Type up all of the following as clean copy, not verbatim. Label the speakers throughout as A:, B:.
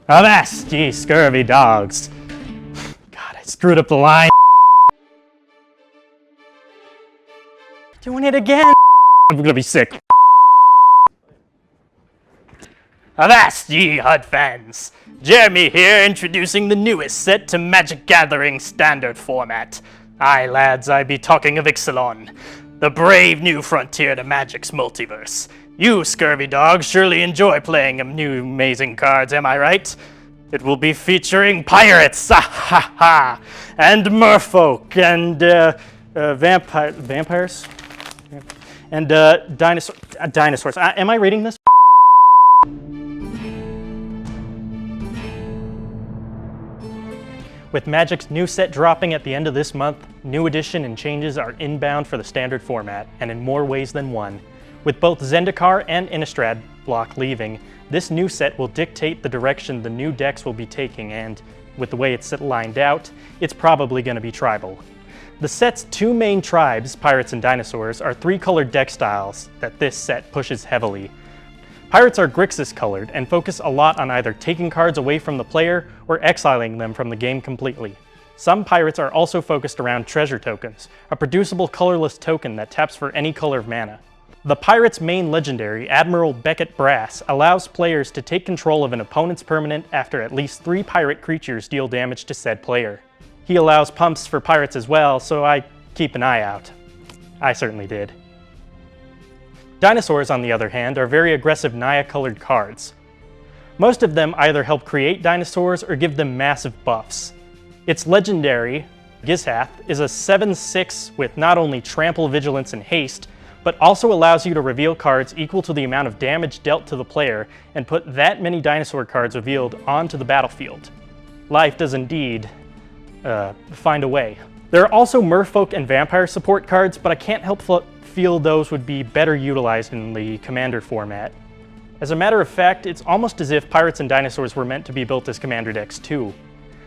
A: Avast, ye scurvy dogs. God, I screwed up the line. Doing it again. I'm gonna be sick. Avast, ye HUD fans. Jeremy here, introducing the newest set to Magic Gathering standard format. Aye, lads, I be talking of Ixalan, the brave new frontier to Magic's multiverse. You scurvy dogs surely enjoy playing new amazing cards, am I right? It will be featuring pirates, and merfolk, and vampires, and dinosaurs. Am I reading this? With Magic's new set dropping at the end of this month, new edition and changes are inbound for the standard format, and in more ways than one. With both Zendikar and Innistrad block leaving, this new set will dictate the direction the new decks will be taking, and with the way it's lined out, it's probably going to be tribal. The set's two main tribes, Pirates and Dinosaurs, are three-colored deck styles that this set pushes heavily. Pirates are Grixis colored and focus a lot on either taking cards away from the player or exiling them from the game completely. Some Pirates are also focused around treasure tokens, a producible colorless token that taps for any color of mana. The Pirates' main legendary, Admiral Beckett Brass, allows players to take control of an opponent's permanent after at least 3 pirate creatures deal damage to said player. He allows pumps for Pirates as well, so I keep an eye out. I certainly did. Dinosaurs, on the other hand, are very aggressive Naya-colored cards. Most of them either help create dinosaurs or give them massive buffs. Its legendary, Gizhath, is a 7/6 with not only trample, vigilance, and haste, but also allows you to reveal cards equal to the amount of damage dealt to the player and put that many dinosaur cards revealed onto the battlefield. Life does indeed find a way. There are also merfolk and vampire support cards, but I can't help feel those would be better utilized in the Commander format. As a matter of fact, it's almost as if Pirates and Dinosaurs were meant to be built as Commander decks too.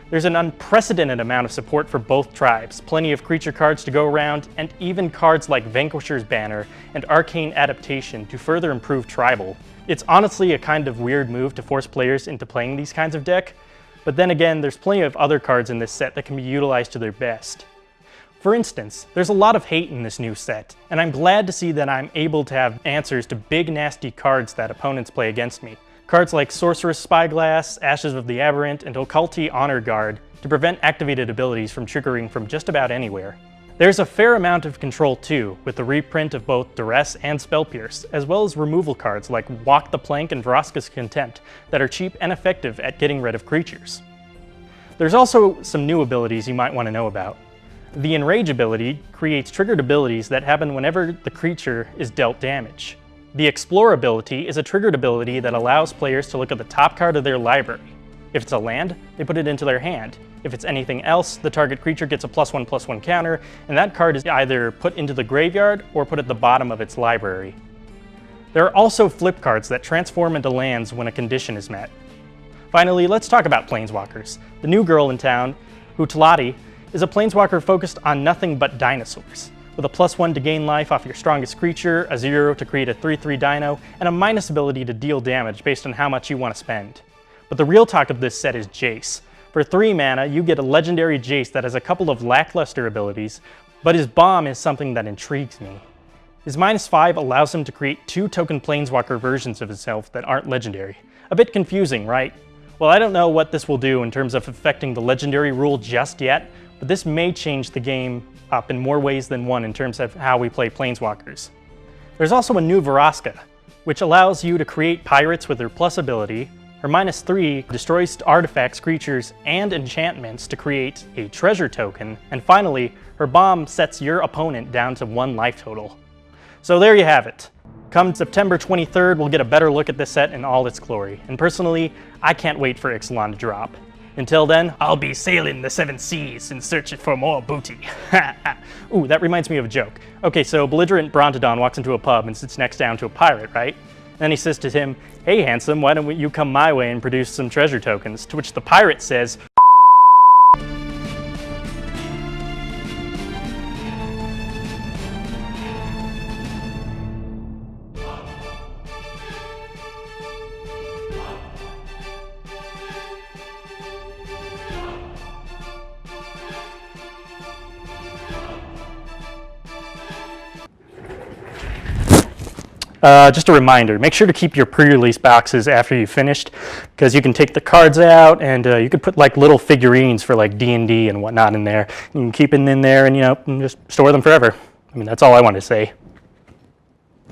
A: There's an unprecedented amount of support for both tribes, plenty of creature cards to go around, and even cards like Vanquisher's Banner and Arcane Adaptation to further improve Tribal. It's honestly a kind of weird move to force players into playing these kinds of deck, but then again, there's plenty of other cards in this set that can be utilized to their best. For instance, there's a lot of hate in this new set, and I'm glad to see that I'm able to have answers to big nasty cards that opponents play against me. Cards like Sorceress Spyglass, Ashes of the Aberrant, and Occulti Honor Guard to prevent activated abilities from triggering from just about anywhere. There's a fair amount of control too, with the reprint of both Duress and Spell Pierce, as well as removal cards like Walk the Plank and Vraska's Contempt that are cheap and effective at getting rid of creatures. There's also some new abilities you might want to know about. The Enrage ability creates triggered abilities that happen whenever the creature is dealt damage. The Explore ability is a triggered ability that allows players to look at the top card of their library. If it's a land, they put it into their hand. If it's anything else, the target creature gets a +1/+1 counter, and that card is either put into the graveyard or put at the bottom of its library. There are also flip cards that transform into lands when a condition is met. Finally, let's talk about Planeswalkers. The new girl in town, Hutlati, is a Planeswalker focused on nothing but dinosaurs. With a +1 to gain life off your strongest creature, a 0 to create a 3/3 dino, and a minus ability to deal damage based on how much you want to spend. But the real talk of this set is Jace. For 3 mana, you get a legendary Jace that has a couple of lackluster abilities, but his bomb is something that intrigues me. His -5 allows him to create 2 token Planeswalker versions of himself that aren't legendary. A bit confusing, right? Well, I don't know what this will do in terms of affecting the legendary rule just yet, but this may change the game up in more ways than one in terms of how we play Planeswalkers. There's also a new Vraska, which allows you to create pirates with her plus ability. Her -3 destroys artifacts, creatures, and enchantments to create a treasure token, and finally, her bomb sets your opponent down to 1 life total. So there you have it. Come September 23rd, we'll get a better look at this set in all its glory, and personally, I can't wait for Ixalan to drop. Until then, I'll be sailing the 7 seas in search for more booty. Ooh, that reminds me of a joke. Okay, so belligerent Brontodon walks into a pub and sits next down to a pirate, right? Then he says to him, "Hey handsome, why don't you come my way and produce some treasure tokens?" To which the pirate says, Just a reminder, make sure to keep your pre-release boxes after you've finished, because you can take the cards out and you could put like little figurines for like D&D and whatnot in there. You can keep it in there and, you know, and just store them forever. I mean, that's all I want to say.